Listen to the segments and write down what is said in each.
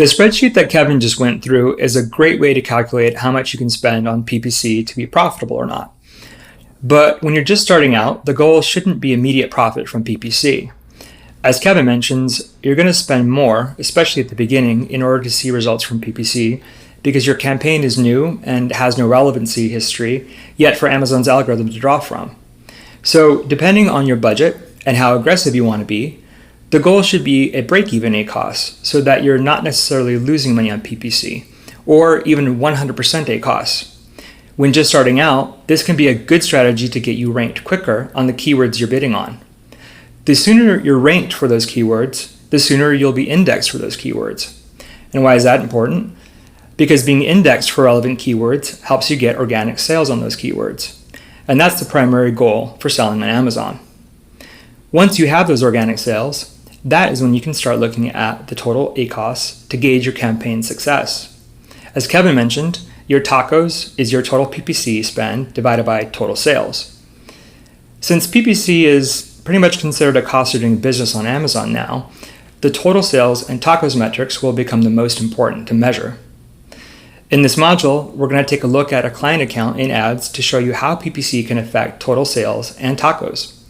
The spreadsheet that Kevin just went through is a great way to calculate how much you can spend on PPC to be profitable or not. But when you're just starting out, the goal shouldn't be immediate profit from PPC. As Kevin mentions, you're going to spend more, especially at the beginning, in order to see results from PPC because your campaign is new and has no relevancy history yet for Amazon's algorithm to draw from. So depending on your budget and how aggressive you want to be, the goal should be a break-even ACoS so that you're not necessarily losing money on PPC or even 100% ACoS. When just starting out, this can be a good strategy to get you ranked quicker on the keywords you're bidding on. The sooner you're ranked for those keywords, the sooner you'll be indexed for those keywords. And why is that important? Because being indexed for relevant keywords helps you get organic sales on those keywords. And that's the primary goal for selling on Amazon. Once you have those organic sales, that is when you can start looking at the total ACoS to gauge your campaign success. As Kevin mentioned, your tacos is your total PPC spend divided by total sales. Since PPC is pretty much considered a cost of doing business on Amazon now, the total sales and tacos metrics will become the most important to measure. In this module, we're going to take a look at a client account in ads to show you how PPC can affect total sales and tacos.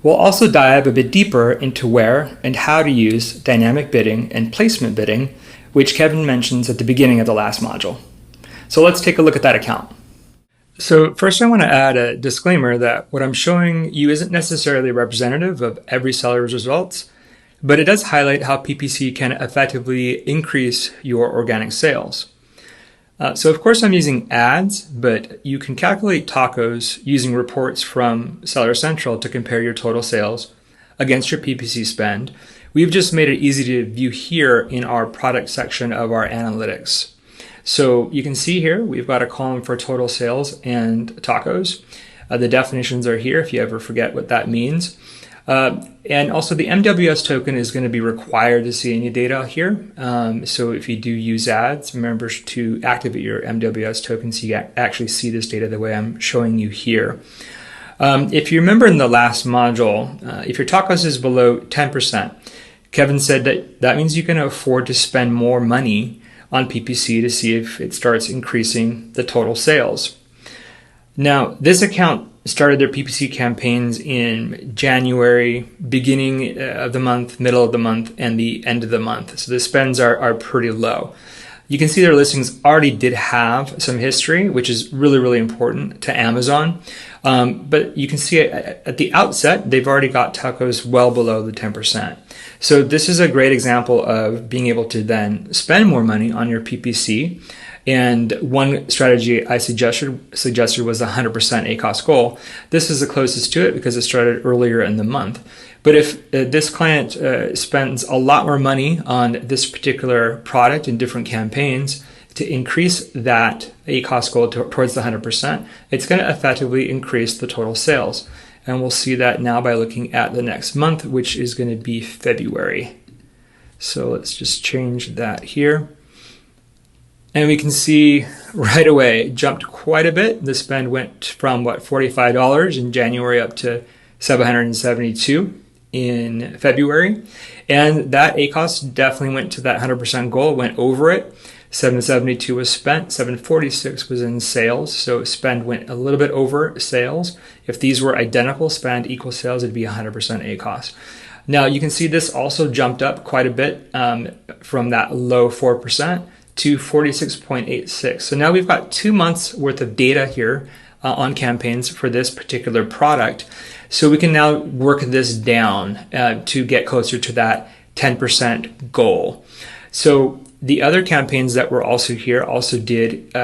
We'll also dive a bit deeper into where and how to use dynamic bidding and placement bidding, which Kevin mentions at the beginning of the last module. So let's take a look at that account. So first I want to add a disclaimer that what I'm showing you isn't necessarily representative of every seller's results, but it does highlight how PPC can effectively increase your organic sales. So of course I'm using ads, but you can calculate tacos using reports from Seller Central to compare your total sales against your PPC spend. We've just made it easy to view here in our product section of our analytics. So you can see here, we've got a column for total sales and tacos. The definitions are here if you ever forget what that means. And also the MWS token is going to be required to see any data here. So if you do use ads, remember to activate your MWS token so you actually see this data the way I'm showing you here. If you remember in the last module, if your tacos is below 10%, Kevin said that means you can afford to spend more money on PPC to see if it starts increasing the total sales. Now, this account started their PPC campaigns in January, beginning of the month, middle of the month, and the end of the month. So the spends are pretty low. You can see their listings already did have some history, which is really, really important to Amazon. But you can see at the outset, they've already got tacos well below the 10%. So this is a great example of being able to then spend more money on your PPC. And one strategy I suggested was the 100% ACoS goal. This is the closest to it because it started earlier in the month. But if this client spends a lot more money on this particular product in different campaigns to increase that ACoS goal towards the 100%, it's going to effectively increase the total sales. And we'll see that now by looking at the next month, which is going to be February. So let's just change that here. And we can see right away, it jumped quite a bit. The spend went from $45 in January up to $772 in February. And that ACoS definitely went to that 100% goal, went over it. 772 was spent, 746 was in sales. So spend went a little bit over sales. If these were identical, spend equals sales, it'd be 100% ACoS. Now you can see this also jumped up quite a bit from that low 4%. To 46.86. So now we've got 2 months worth of data here on campaigns for this particular product. So we can now work this down to get closer to that 10% goal. So the other campaigns that were also here also did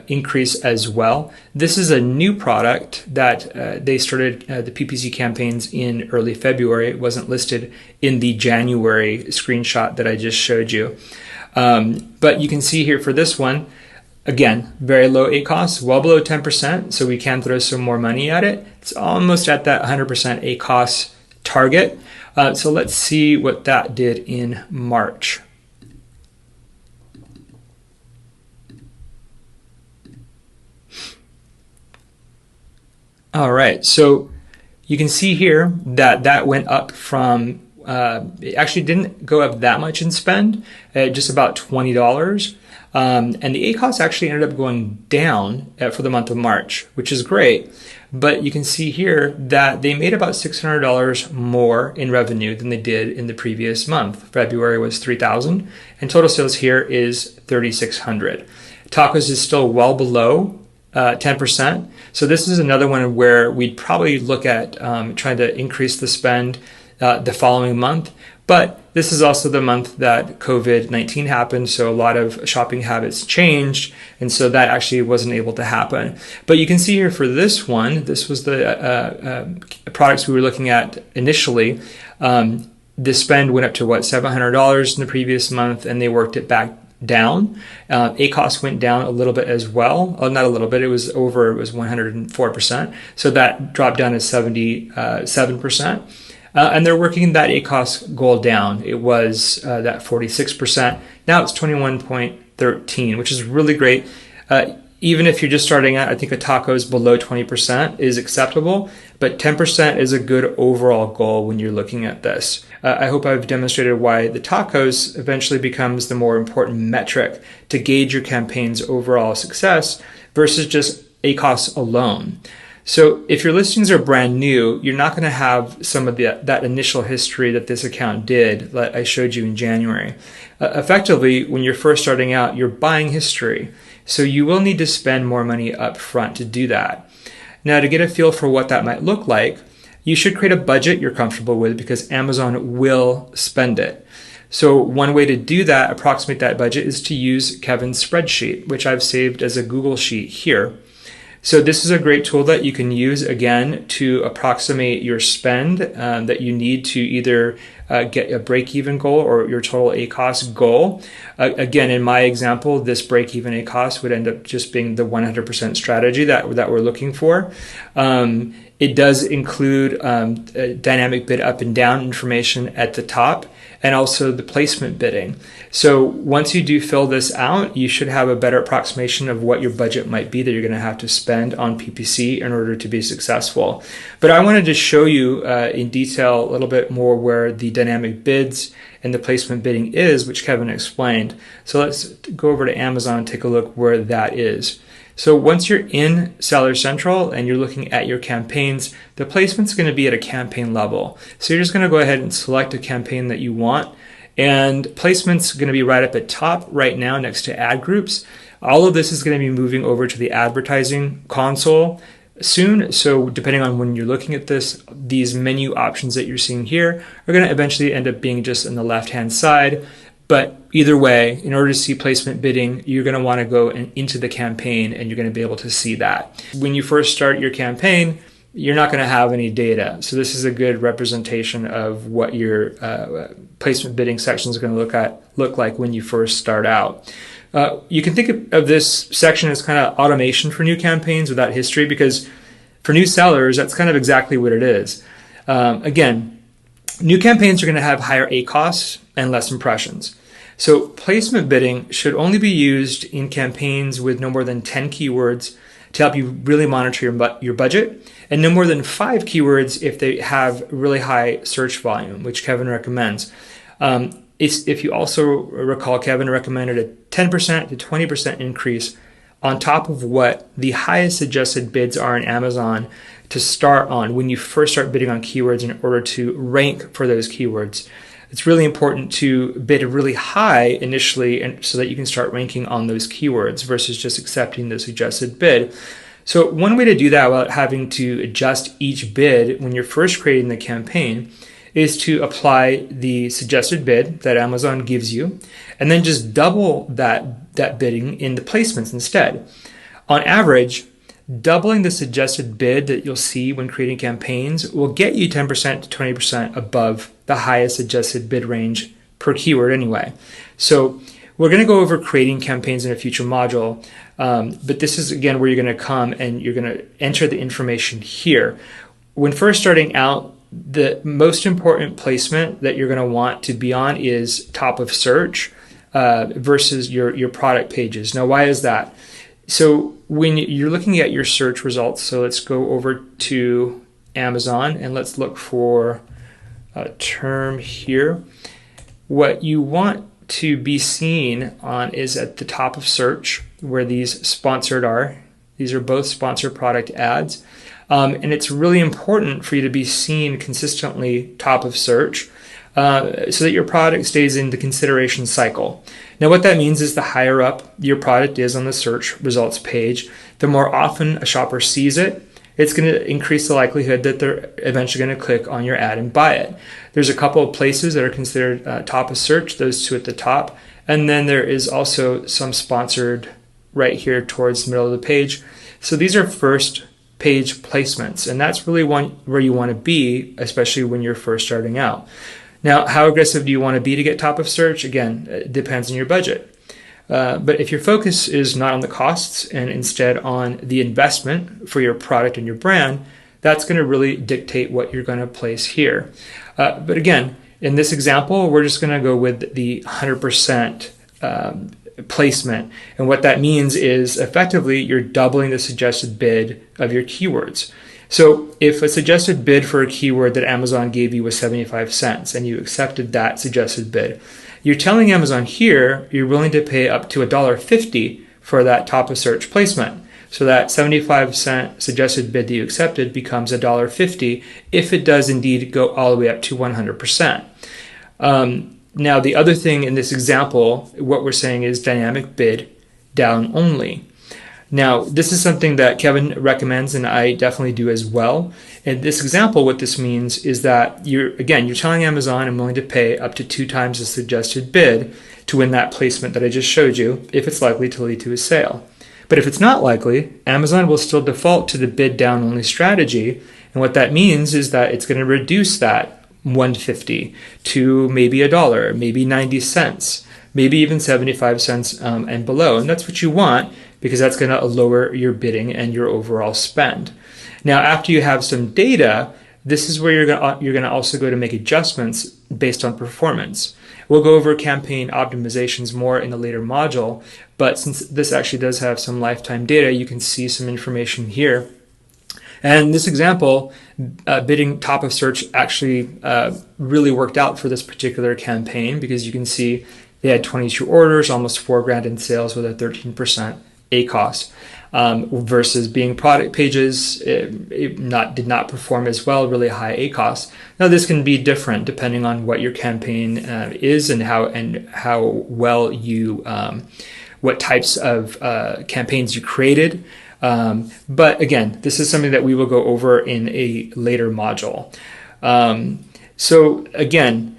increase as well. This is a new product that they started the PPC campaigns in early February. It wasn't listed in the January screenshot that I just showed you. But you can see here for this one, again, very low ACoS, well below 10%, so we can throw some more money at it. It's almost at that 100% ACoS target. So let's see what that did in March. All right, so you can see here that that went up from it actually didn't go up that much in spend, just about $20. And the ACOS actually ended up going down for the month of March, which is great. But you can see here that they made about $600 more in revenue than they did in the previous month. February was $3,000, and total sales here is $3,600. Tacos is still well below 10%. So this is another one where we'd probably look at trying to increase the spend the following month. But this is also the month that COVID-19 happened, so a lot of shopping habits changed, and so that actually wasn't able to happen. But you can see here for this one, this was the products we were looking at initially. The spend went up to $700 in the previous month, and they worked it back down. ACOS went down a little bit as well. Oh, not a little bit, it was 104%. So that dropped down to 77%. And they're working that ACOS goal down. It was that 46%. Now it's 21.13, which is really great. Even if you're just starting out, I think a tacos below 20% is acceptable, but 10% is a good overall goal when you're looking at this. I hope I've demonstrated why the tacos eventually becomes the more important metric to gauge your campaign's overall success versus just ACOS alone. So if your listings are brand new, you're not going to have some of that initial history that this account did that I showed you in January. Effectively, when you're first starting out, you're buying history. So you will need to spend more money up front to do that. Now, to get a feel for what that might look like, you should create a budget you're comfortable with because Amazon will spend it. So one way to do that, approximate that budget, is to use Kevin's spreadsheet, which I've saved as a Google Sheet here. So this is a great tool that you can use, again, to approximate your spend that you need to either get a break-even goal or your total ACOS goal. Again, in my example, this break-even ACOS would end up just being the 100% strategy that we're looking for. It does include dynamic bid up and down information at the top, and also the placement bidding. So once you do fill this out, you should have a better approximation of what your budget might be that you're going to have to spend on PPC in order to be successful. But I wanted to show you in detail a little bit more where the dynamic bids and the placement bidding is, which Kevin explained. So let's go over to Amazon and take a look where that is. So once you're in Seller Central and you're looking at your campaigns, the placement's going to be at a campaign level. So you're just going to go ahead and select a campaign that you want. And placement's going to be right up at top right now next to ad groups. All of this is going to be moving over to the advertising console soon. So depending on when you're looking at this, these menu options that you're seeing here are going to eventually end up being just on the left-hand side. But either way, in order to see placement bidding, you're going to want to go into the campaign and you're going to be able to see that. When you first start your campaign, you're not going to have any data. So this is a good representation of what your placement bidding section is going to look like when you first start out. You can think of this section as kind of automation for new campaigns without history, because for new sellers, that's kind of exactly what it is. Again, new campaigns are going to have higher ACOS and less impressions. So placement bidding should only be used in campaigns with no more than 10 keywords to help you really monitor your budget, and no more than 5 keywords if they have really high search volume, which Kevin recommends. If you also recall, Kevin recommended a 10% to 20% increase on top of what the highest suggested bids are in Amazon to start on when you first start bidding on keywords in order to rank for those keywords. It's really important to bid really high initially and so that you can start ranking on those keywords versus just accepting the suggested bid. So one way to do that without having to adjust each bid when you're first creating the campaign is to apply the suggested bid that Amazon gives you and then just double that bidding in the placements instead. On average, doubling the suggested bid that you'll see when creating campaigns will get you 10% to 20% above the highest suggested bid range per keyword anyway. So we're going to go over creating campaigns in a future module, but this is again where you're going to come and you're going to enter the information here. When first starting out, the most important placement that you're going to want to be on is top of search versus your product pages. Now, why is that? So when you're looking at your search results, so let's go over to Amazon and let's look for term here. What you want to be seen on is at the top of search where these sponsored are. These are both sponsored product ads. And it's really important for you to be seen consistently top of search so that your product stays in the consideration cycle. Now, what that means is the higher up your product is on the search results page, the more often a shopper sees it, it's going to increase the likelihood that they're eventually going to click on your ad and buy it. There's a couple of places that are considered top of search, those two at the top. And then there is also some sponsored right here towards the middle of the page. So these are first page placements, and that's really where you want to be, especially when you're first starting out. Now, how aggressive do you want to be to get top of search? Again, it depends on your budget. But if your focus is not on the costs and instead on the investment for your product and your brand, that's going to really dictate what you're going to place here. But again, in this example, we're just going to go with the 100% placement. And what that means is effectively you're doubling the suggested bid of your keywords. So if a suggested bid for a keyword that Amazon gave you was 75 cents and you accepted that suggested bid, you're telling Amazon here you're willing to pay up to $1.50 for that top of search placement. So that 75-cent suggested bid that you accepted becomes $1.50 if it does indeed go all the way up to 100%. Now, the other thing in this example, what we're saying is dynamic bid down only. Now, this is something that Kevin recommends, and I definitely do as well. In this example, what this means is that you're telling Amazon I'm willing to pay up to 2 times the suggested bid to win that placement that I just showed you if it's likely to lead to a sale. But if it's not likely, Amazon will still default to the bid down only strategy. And what that means is that it's going to reduce that $1.50 to maybe $1, maybe 90 cents, maybe even 75 cents and below. And that's what you want, because that's going to lower your bidding and your overall spend. Now, after you have some data, this is where you're going to also go to make adjustments based on performance. We'll go over campaign optimizations more in a later module, but since this actually does have some lifetime data, you can see some information here. And in this example, bidding top of search actually really worked out for this particular campaign, because you can see they had 22 orders, almost $4,000 in sales with a 13% ACoS, versus being product pages did not perform as well, really high ACoS. Now this can be different depending on what your campaign is and how well you what types of campaigns you created. But again, this is something that we will go over in a later module. So again,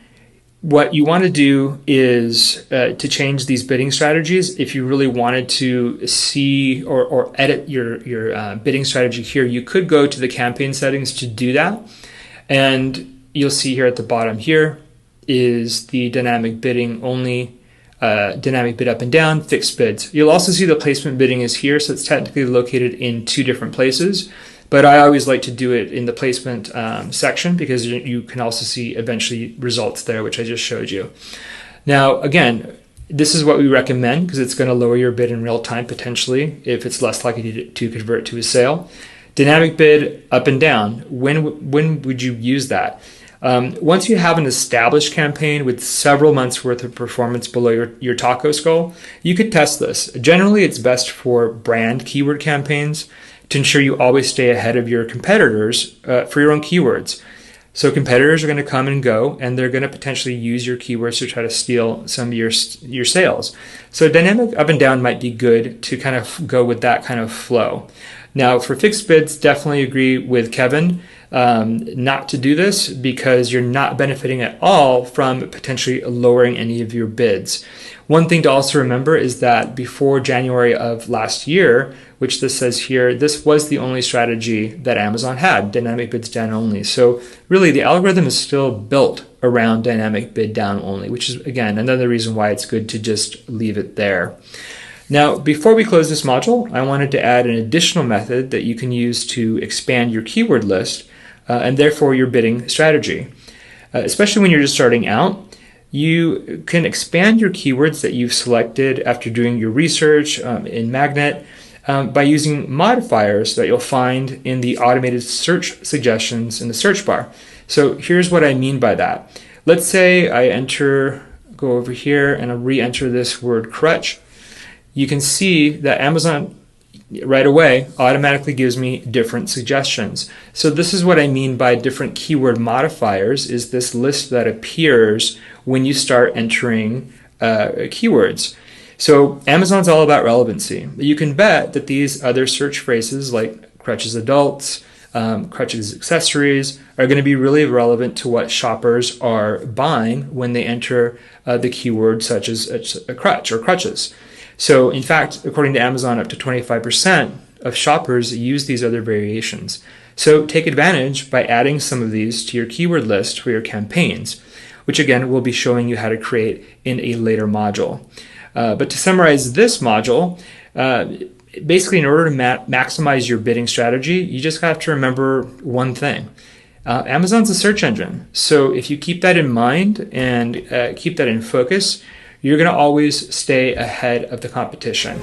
what you want to do is to change these bidding strategies. If you really wanted to see or edit your bidding strategy here, you could go to the campaign settings to do that. And you'll see here at the bottom here is the dynamic bidding only, dynamic bid up and down, fixed bids. You'll also see the placement bidding is here, so it's technically located in 2 different places. But I always like to do it in the placement section, because you can also see eventually results there, which I just showed you. Now, again, this is what we recommend because it's going to lower your bid in real time potentially if it's less likely to convert to a sale. Dynamic bid up and down. When would you use that? Once you have an established campaign with several months worth of performance below your taco skull, you could test this. Generally, it's best for brand keyword campaigns to ensure you always stay ahead of your competitors for your own keywords. So competitors are going to come and go, and they're going to potentially use your keywords to try to steal some of your sales. So dynamic up and down might be good to kind of go with that kind of flow. Now for fixed bids, definitely agree with Kevin not to do this, because you're not benefiting at all from potentially lowering any of your bids. One thing to also remember is that before January of last year, which this says here, this was the only strategy that Amazon had, dynamic bids down only. So really the algorithm is still built around dynamic bid down only, which is, again, another reason why it's good to just leave it there. Now, before we close this module, I wanted to add an additional method that you can use to expand your keyword list and therefore your bidding strategy. Especially when you're just starting out, you can expand your keywords that you've selected after doing your research in Magnet by using modifiers that you'll find in the automated search suggestions in the search bar. So here's what I mean by that. Let's say I go over here and I re-enter this word crutch. You can see that Amazon right away automatically gives me different suggestions. So this is what I mean by different keyword modifiers, is this list that appears when you start entering keywords. So Amazon's all about relevancy. You can bet that these other search phrases like crutches adults, crutches accessories are going to be really relevant to what shoppers are buying when they enter the keyword such as a crutch or crutches. So in fact, according to Amazon, up to 25% of shoppers use these other variations. So take advantage by adding some of these to your keyword list for your campaigns, which again, we'll be showing you how to create in a later module. But to summarize this module, basically in order to maximize your bidding strategy, you just have to remember one thing. Amazon's a search engine. So if you keep that in mind and keep that in focus, you're going to always stay ahead of the competition.